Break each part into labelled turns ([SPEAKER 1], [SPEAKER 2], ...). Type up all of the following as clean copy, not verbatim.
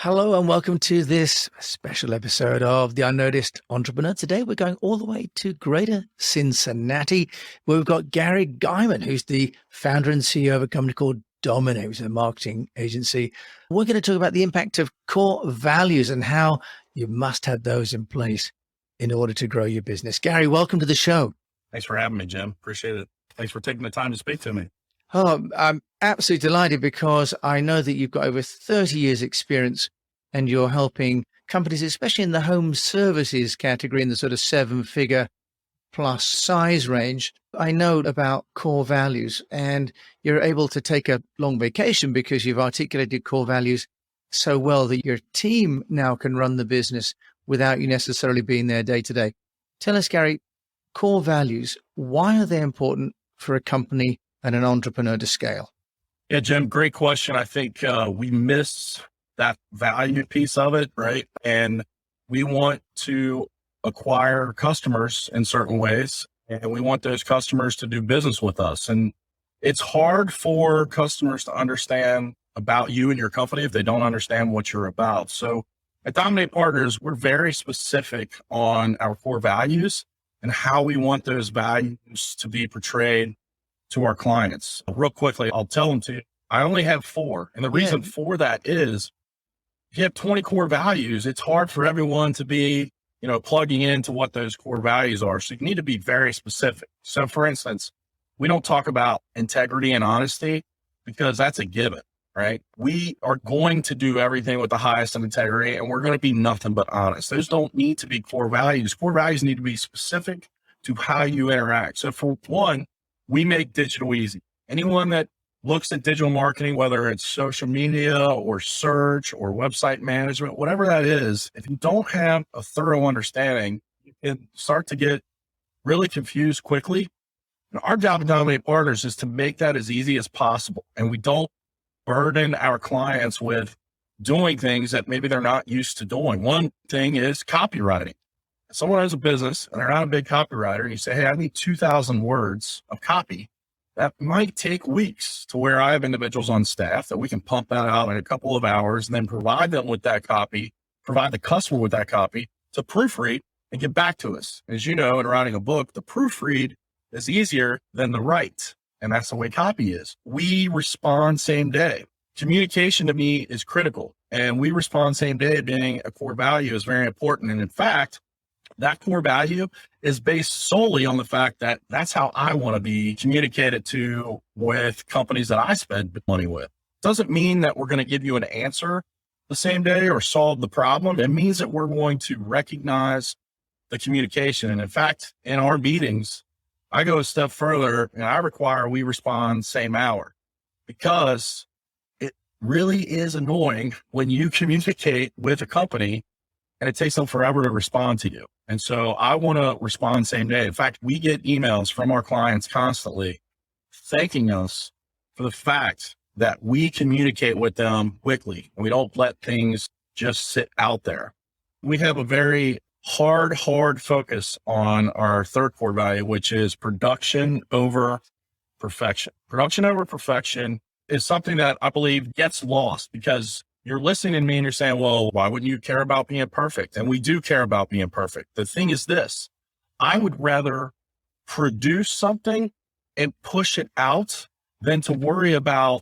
[SPEAKER 1] Hello and welcome to this special episode of The Unnoticed Entrepreneur. Today we're going all the way to Greater Cincinnati, where we've got Gary Geiman, who's the founder and CEO of a company called Dominate, which is a marketing agency. We're going to talk about the impact of core values and how you must have those in place in order to grow your business. Gary, welcome to the show.
[SPEAKER 2] Thanks for having me, Jim. Appreciate it. Thanks for taking the time to speak to me.
[SPEAKER 1] Oh, I'm absolutely delighted because I know that you've got over 30 years experience and you're helping companies, especially in the home services category in the sort of 7-figure plus size range. I know about core values and you're able to take a long vacation because you've articulated core values so well that your team now can run the business without you necessarily being there day to day. Tell us, Gary, core values, why are they important for a company and an entrepreneur to scale?
[SPEAKER 2] Yeah, Jim, great question. I think we miss that value piece of it, right? And we want to acquire customers in certain ways, and we want those customers to do business with us. And it's hard for customers to understand about you and your company if they don't understand what you're about. So at Dominate Partners, we're very specific on our core values and how we want those values to be portrayed to our clients. Real quickly, I'll tell them to you. I only have 4. And the reason for that is if you have 20 core values, it's hard for everyone to be, plugging into what those core values are. So you need to be very specific. So for instance, we don't talk about integrity and honesty because that's a given, right? We are going to do everything with the highest of integrity and we're going to be nothing but honest. Those don't need to be core values. Core values need to be specific to how you interact. So for one, we make digital easy. Anyone that looks at digital marketing, whether it's social media or search or website management, whatever that is, if you don't have a thorough understanding, you can start to get really confused quickly. And our job at Dominate Partners is to make that as easy as possible. And we don't burden our clients with doing things that maybe they're not used to doing. One thing is copywriting. If someone has a business and they're not a big copywriter, you say, hey, I need 2,000 words of copy. That might take weeks to where I have individuals on staff that we can pump that out in a couple of hours and then provide them with that copy, provide the customer with that copy to proofread and get back to us. As you know, in writing a book, the proofread is easier than the write. And that's the way copy is. We respond same day. Communication to me is critical and we respond same day. Being a core value is very important. And in fact, that core value is based solely on the fact that that's how I want to be communicated to with companies that I spend money with. Doesn't mean that we're going to give you an answer the same day or solve the problem. It means that we're going to recognize the communication. And in fact, in our meetings, I go a step further and I require we respond same hour because it really is annoying when you communicate with a company and it takes them forever to respond to you. And so I want to respond same day. In fact, we get emails from our clients constantly thanking us for the fact that we communicate with them quickly and we don't let things just sit out there. We have a very hard focus on our third core value, which is production over perfection. Production over perfection is something that I believe gets lost because you're listening to me and you're saying, well, why wouldn't you care about being perfect? And we do care about being perfect. The thing is this, I would rather produce something and push it out than to worry about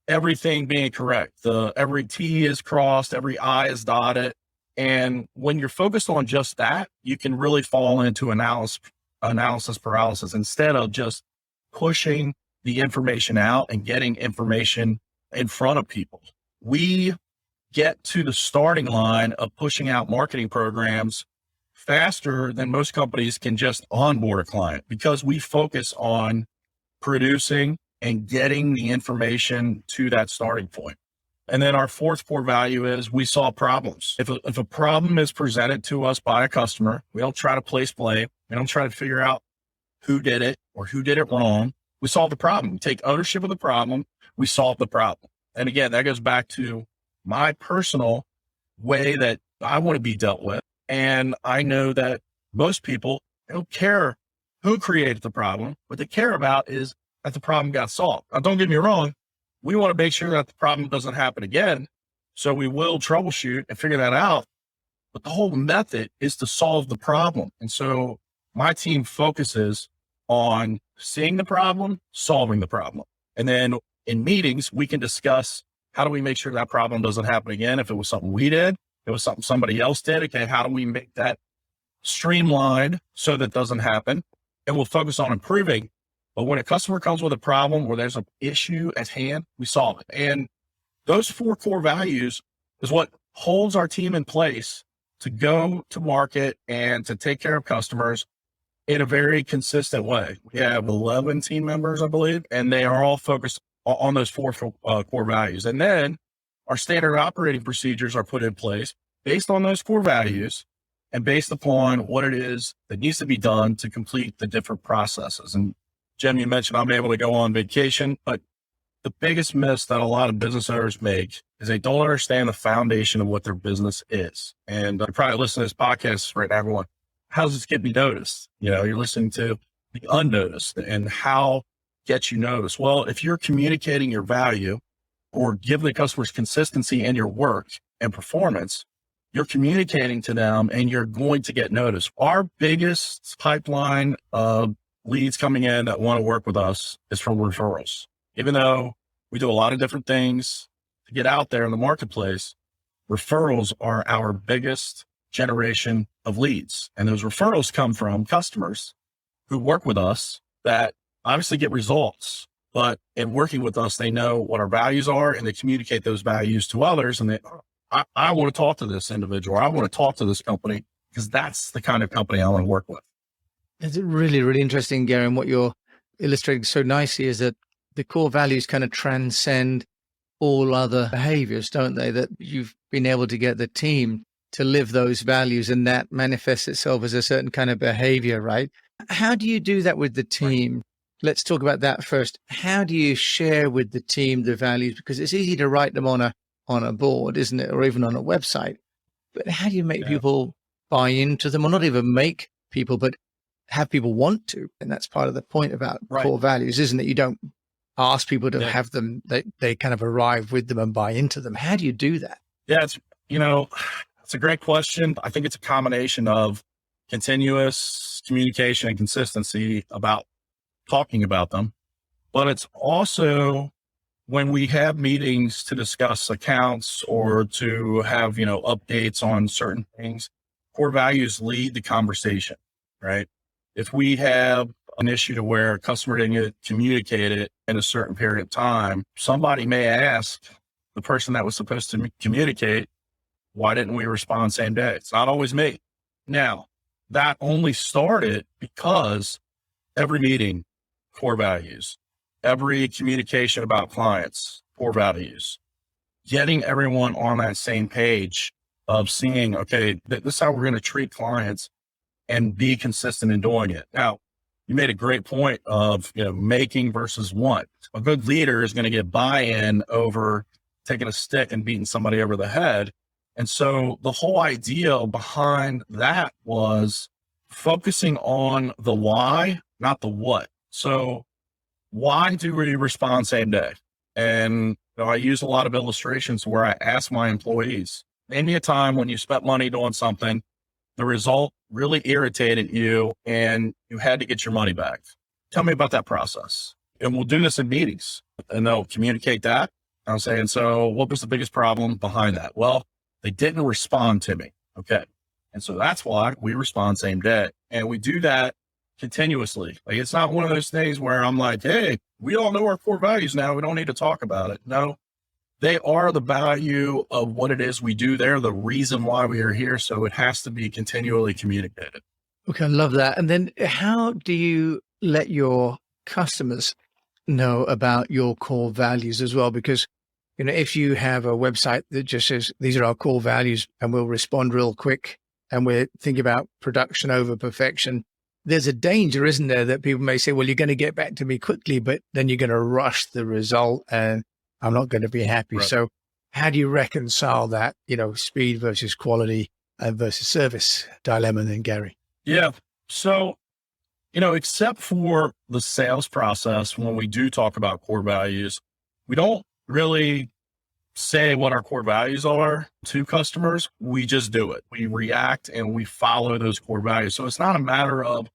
[SPEAKER 2] everything being correct. Every T is crossed, every I is dotted. And when you're focused on just that, you can really fall into analysis paralysis instead of just pushing the information out and getting information in front of people. We get to the starting line of pushing out marketing programs faster than most companies can just onboard a client because we focus on producing and getting the information to that starting point. And then our fourth core value is we solve problems. If a problem is presented to us by a customer, we don't try to place blame. We don't try to figure out who did it or who did it wrong. We solve the problem. We take ownership of the problem. We solve the problem. And again, that goes back to my personal way that I want to be dealt with. And I know that most people don't care who created the problem. What they care about is that the problem got solved. Now, don't get me wrong. We want to make sure that the problem doesn't happen again. So we will troubleshoot and figure that out. But the whole method is to solve the problem. And so my team focuses on seeing the problem, solving the problem. And then in meetings, we can discuss how do we make sure that problem doesn't happen again? If it was something we did, if it was something somebody else did, okay, how do we make that streamlined so that doesn't happen? And we'll focus on improving. But when a customer comes with a problem or there's an issue at hand, we solve it. And those 4 core values is what holds our team in place to go to market and to take care of customers in a very consistent way. We have 11 team members, I believe, and they are all focused on those 4 core values. And then our standard operating procedures are put in place based on those core values and based upon what it is that needs to be done to complete the different processes. And Jim, you mentioned I'm able to go on vacation, but the biggest miss that a lot of business owners make is they don't understand the foundation of what their business is. And you're probably listening to this podcast right now, everyone, how does this get me noticed? You're listening to the unnoticed and how get you noticed. Well, if you're communicating your value or giving the customers consistency in your work and performance, you're communicating to them and you're going to get noticed. Our biggest pipeline of leads coming in that want to work with us is from referrals. Even though we do a lot of different things to get out there in the marketplace, referrals are our biggest generation of leads. And those referrals come from customers who work with us that obviously get results, but in working with us, they know what our values are and they communicate those values to others. And I want to talk to this individual. I want to talk to this company because that's the kind of company I want to work with.
[SPEAKER 1] It's really, really interesting, Gary. And what you're illustrating so nicely is that the core values kind of transcend all other behaviors, don't they? That you've been able to get the team to live those values and that manifests itself as a certain kind of behavior, right? How do you do that with the team? Let's talk about that first. How do you share with the team the values? Because it's easy to write them on a board, isn't it? Or even on a website. But how do you make people buy into them, or not even make people, but have people want to? And that's part of the point about core values, isn't it? You don't ask people to have them, they kind of arrive with them and buy into them. How do you do that?
[SPEAKER 2] Yeah, it's a great question. I think it's a combination of continuous communication and consistency about talking about them, but it's also when we have meetings to discuss accounts or to have, updates on certain things, core values lead the conversation, right? If we have an issue to where a customer didn't get communicated in a certain period of time, somebody may ask the person that was supposed to communicate, why didn't we respond same day? It's not always me. Now, that only started because every meeting, core values, every communication about clients, core values, getting everyone on that same page of seeing, okay, this is how we're going to treat clients and be consistent in doing it. Now, you made a great point of, making versus want. A good leader is going to get buy-in over taking a stick and beating somebody over the head. And so the whole idea behind that was focusing on the why, not the what. So why do we respond same day? And I use a lot of illustrations where I ask my employees, name me a time when you spent money doing something, the result really irritated you and you had to get your money back. Tell me about that process. And we'll do this in meetings and they'll communicate that. I'm saying, so what was the biggest problem behind that? Well, they didn't respond to me. Okay. And so that's why we respond same day. And we do that continuously. Like, it's not one of those things where I'm like, hey, we all know our core values now. We don't need to talk about it. No, they are the value of what it is we do. They're the reason why we are here. So it has to be continually communicated.
[SPEAKER 1] Okay. I love that. And then how do you let your customers know about your core values as well? Because, if you have a website that just says, these are our core values and we'll respond real quick and we're thinking about production over perfection, there's a danger, isn't there, that people may say, well, you're going to get back to me quickly, but then you're going to rush the result and I'm not going to be happy. Right. So how do you reconcile that, speed versus quality and versus service dilemma then, Gary?
[SPEAKER 2] Yeah. So, except for the sales process, when we do talk about core values, we don't really say what our core values are to customers. We just do it. We react and we follow those core values. So it's not a matter of,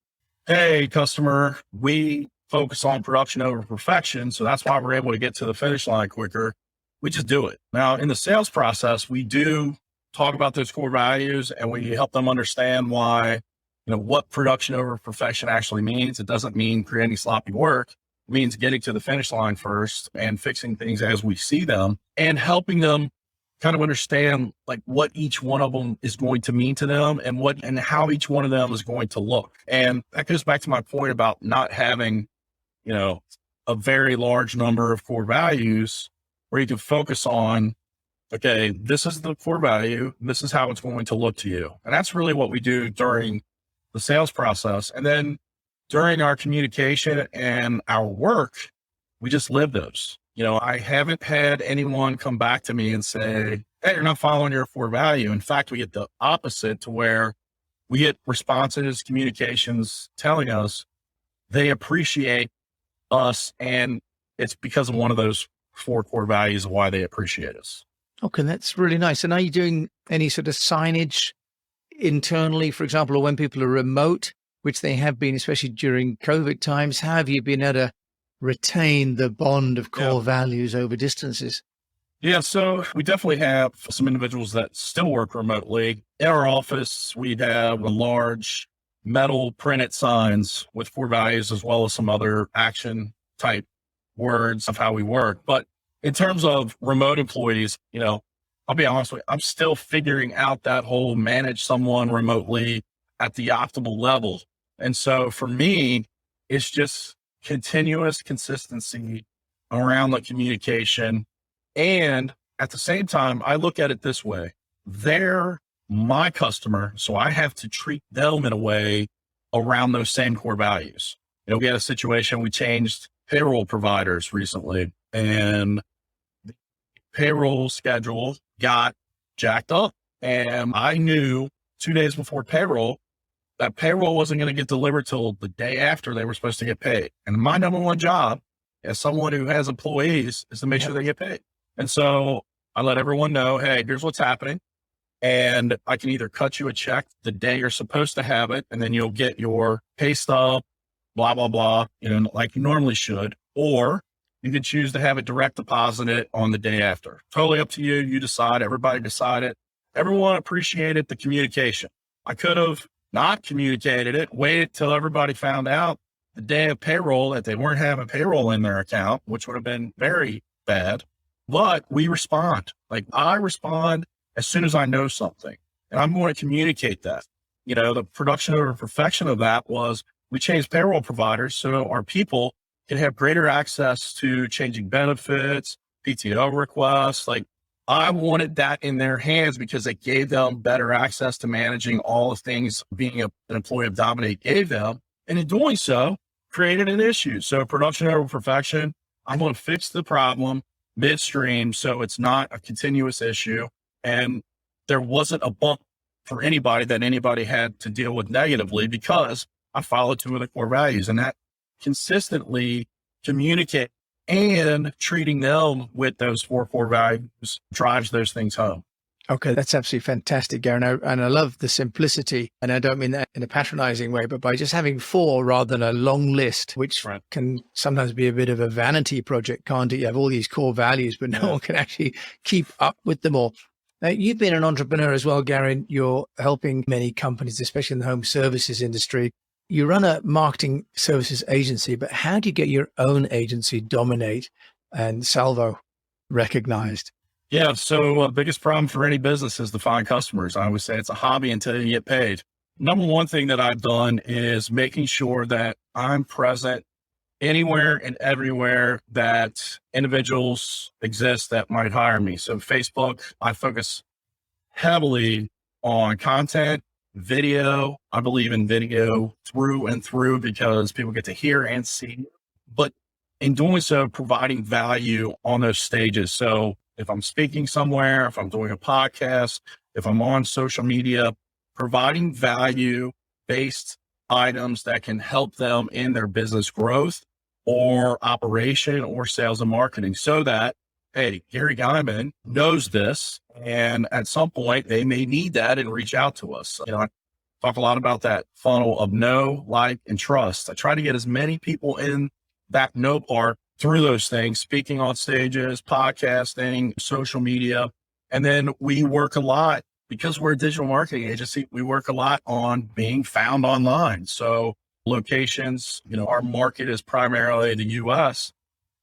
[SPEAKER 2] hey, customer, we focus on production over perfection. So that's why we're able to get to the finish line quicker. We just do it. Now, in the sales process, we do talk about those core values and we help them understand why, what production over perfection actually means. It doesn't mean creating sloppy work. It means getting to the finish line first and fixing things as we see them and helping them kind of understand like what each one of them is going to mean to them and how each one of them is going to look. And that goes back to my point about not having, a very large number of core values where you can focus on, okay, this is the core value. This is how it's going to look to you. And that's really what we do during the sales process. And then during our communication and our work, we just live those. I haven't had anyone come back to me and say, hey, you're not following your core value. In fact, we get the opposite to where we get responses, communications telling us they appreciate us. And it's because of one of those 4 core values of why they appreciate us.
[SPEAKER 1] Okay, that's really nice. And are you doing any sort of signage internally, for example, or when people are remote, which they have been, especially during COVID times? How have you been able to retain the bond of core values over distances?
[SPEAKER 2] Yeah, so we definitely have some individuals that still work remotely. In our office, we have a large metal printed signs with core values as well as some other action type words of how we work. But in terms of remote employees, I'll be honest with you, I'm still figuring out that whole manage someone remotely at the optimal level. And so for me, it's just continuous consistency around the communication. And at the same time, I look at it this way. They're my customer, so I have to treat them in a way around those same core values. We had a situation, we changed payroll providers recently, and the payroll schedule got jacked up. And I knew 2 days before payroll that payroll wasn't going to get delivered till the day after they were supposed to get paid. And my number one job as someone who has employees is to make sure they get paid. And so I let everyone know, hey, here's what's happening. And I can either cut you a check the day you're supposed to have it, and then you'll get your pay stub, blah, blah, blah, like you normally should, or you can choose to have it direct deposited on the day after. Totally up to you. You decide. Everybody decided. Everyone appreciated the communication. I could have not communicated it, waited till everybody found out the day of payroll that they weren't having payroll in their account, which would have been very bad. But we respond. Like I respond as soon as I know something, and I'm going to communicate that. The production over perfection of that was we changed payroll providers so our people can have greater access to changing benefits, PTO requests. Like I wanted that in their hands because it gave them better access to managing all the things being an employee of Dominate gave them. And in doing so, created an issue. So production over perfection, I'm going to fix the problem midstream so it's not a continuous issue. And there wasn't a bump for anybody that anybody had to deal with negatively because I followed 2 of the core values, and that consistently communicate and treating them with those 4 core values drives those things home.
[SPEAKER 1] Okay, that's absolutely fantastic, Gary. And I love the simplicity. And I don't mean that in a patronizing way, but by just having 4 rather than a long list, which can sometimes be a bit of a vanity project, can't it? You have all these core values, but no one can actually keep up with them all. Now, you've been an entrepreneur as well, Gary. You're helping many companies, especially in the home services industry. You run a marketing services agency, but how do you get your own agency, Dominate and Salvo, recognized?
[SPEAKER 2] Yeah. So the biggest problem for any business is to find customers. I always say it's a hobby until you get paid. Number one thing that I've done is making sure that I'm present anywhere and everywhere that individuals exist that might hire me. So Facebook, I focus heavily on content, video. I believe in video through and through because people get to hear and see, but in doing so, providing value on those stages. So if I'm speaking somewhere, if I'm doing a podcast, if I'm on social media, providing value-based items that can help them in their business growth or operation or sales and marketing so that hey, Gary Geiman knows this. And at some point they may need that and reach out to us. I talk a lot about that funnel of know, like, and trust. I try to get as many people in that know part through those things, speaking on stages, podcasting, social media. And then we work a lot because we're a digital marketing agency. We work a lot on being found online. So locations, our market is primarily the US.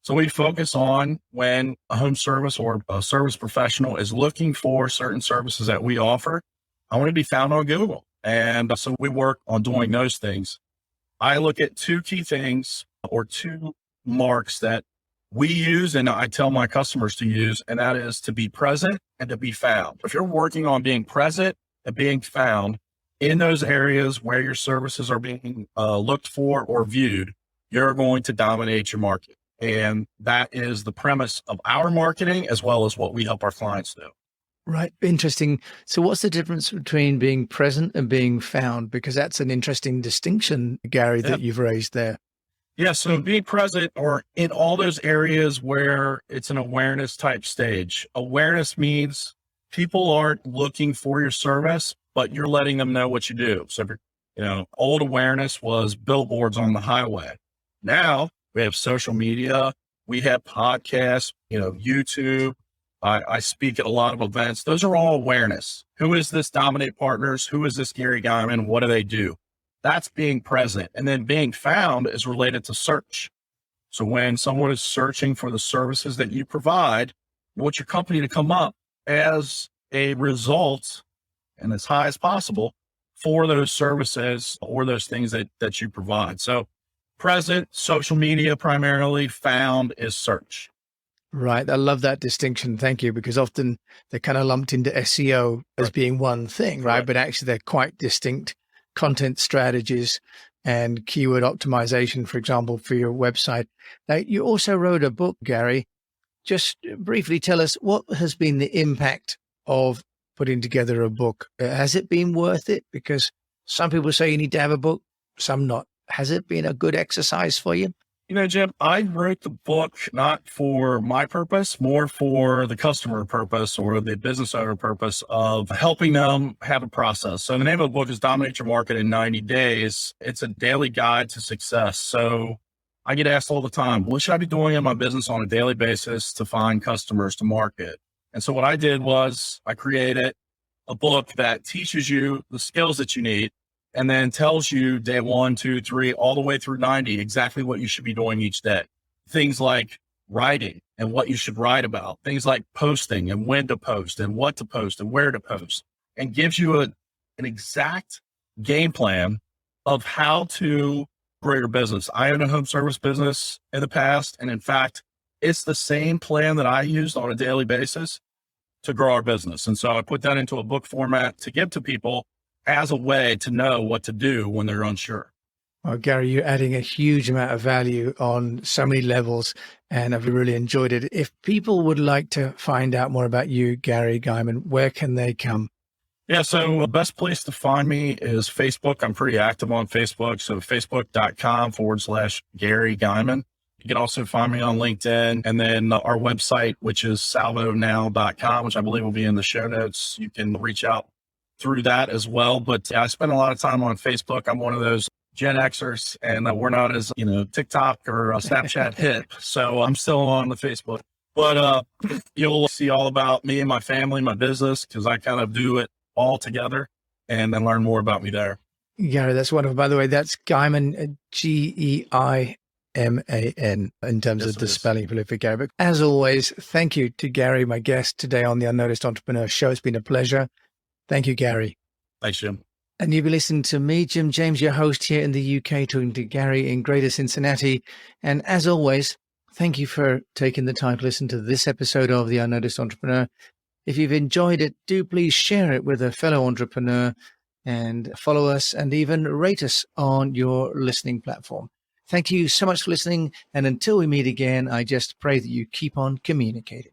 [SPEAKER 2] So we focus on when a home service or a service professional is looking for certain services that we offer, I want to be found on Google. And so we work on doing those things. I look at two key things or two marks that we use and I tell my customers to use, and that is to be present and to be found. If you're working on being present and being found in those areas where your services are being looked for or viewed, you're going to dominate your market. And that is the premise of our marketing as well as what we help our clients do.
[SPEAKER 1] Right. Interesting. So what's the difference between being present and being found? Because that's an interesting distinction, Gary, that you've raised there.
[SPEAKER 2] Yeah. So being present or in all those areas where it's an awareness type stage. Awareness means people aren't looking for your service, but you're letting them know what you do. So, old awareness was billboards on the highway. Now we have social media, we have podcasts, YouTube. I speak at a lot of events. Those are all awareness. Who is this Dominate Partners? Who is this Gary Geiman? What do they do? That's being present. And then being found is related to search. So when someone is searching for the services that you provide, you want your company to come up as a result and as high as possible for those services or those things that you provide. So present, social media primarily, found is search.
[SPEAKER 1] Right. I love that distinction. Thank you. Because often they're kind of lumped into SEO as being one thing, right? But actually they're quite distinct content strategies and keyword optimization, for example, for your website. Now, you also wrote a book, Gary. Just briefly tell us what has been the impact of putting together a book. Has it been worth it? Because some people say you need to have a book, some not. Has it been a good exercise for you?
[SPEAKER 2] Jim, I wrote the book not for my purpose, more for the customer purpose or the business owner purpose of helping them have a process. So the name of the book is Dominate Your Market in 90 Days. It's a daily guide to success. So I get asked all the time, what should I be doing in my business on a daily basis to find customers to market? And so what I did was I created a book that teaches you the skills that you need and then tells you day 1, 2, 3, all the way through 90, exactly what you should be doing each day. Things like writing and what you should write about, things like posting and when to post and what to post and where to post, and gives you an exact game plan of how to grow your business. I own a home service business in the past. And in fact, it's the same plan that I used on a daily basis to grow our business. And so I put that into a book format to give to people as a way to know what to do when they're unsure.
[SPEAKER 1] Well, Gary, you're adding a huge amount of value on so many levels, and I've really enjoyed it. If people would like to find out more about you, Gary Geiman, where can they come?
[SPEAKER 2] Yeah, so the best place to find me is Facebook. I'm pretty active on Facebook. So facebook.com/Gary Geiman. You can also find me on LinkedIn, and then our website, which is salvonow.com, which I believe will be in the show notes. You can reach out through that as well. But I spend a lot of time on Facebook. I'm one of those Gen Xers, and we're not as, TikTok or Snapchat hip. So I'm still on the Facebook. But you'll see all about me and my family, my business, because I kind of do it all together, and then learn more about me there.
[SPEAKER 1] Gary, that's wonderful. By the way, that's Geiman, Geiman, in terms of the spelling for Gary. But as always, thank you to Gary, my guest today on the Unnoticed Entrepreneur Show. It's been a pleasure. Thank you, Gary.
[SPEAKER 2] Thanks, Jim.
[SPEAKER 1] And you've been listening to me, Jim James, your host here in the UK, talking to Gary in Greater Cincinnati. And as always, thank you for taking the time to listen to this episode of The Unnoticed Entrepreneur. If you've enjoyed it, do please share it with a fellow entrepreneur and follow us and even rate us on your listening platform. Thank you so much for listening. And until we meet again, I just pray that you keep on communicating.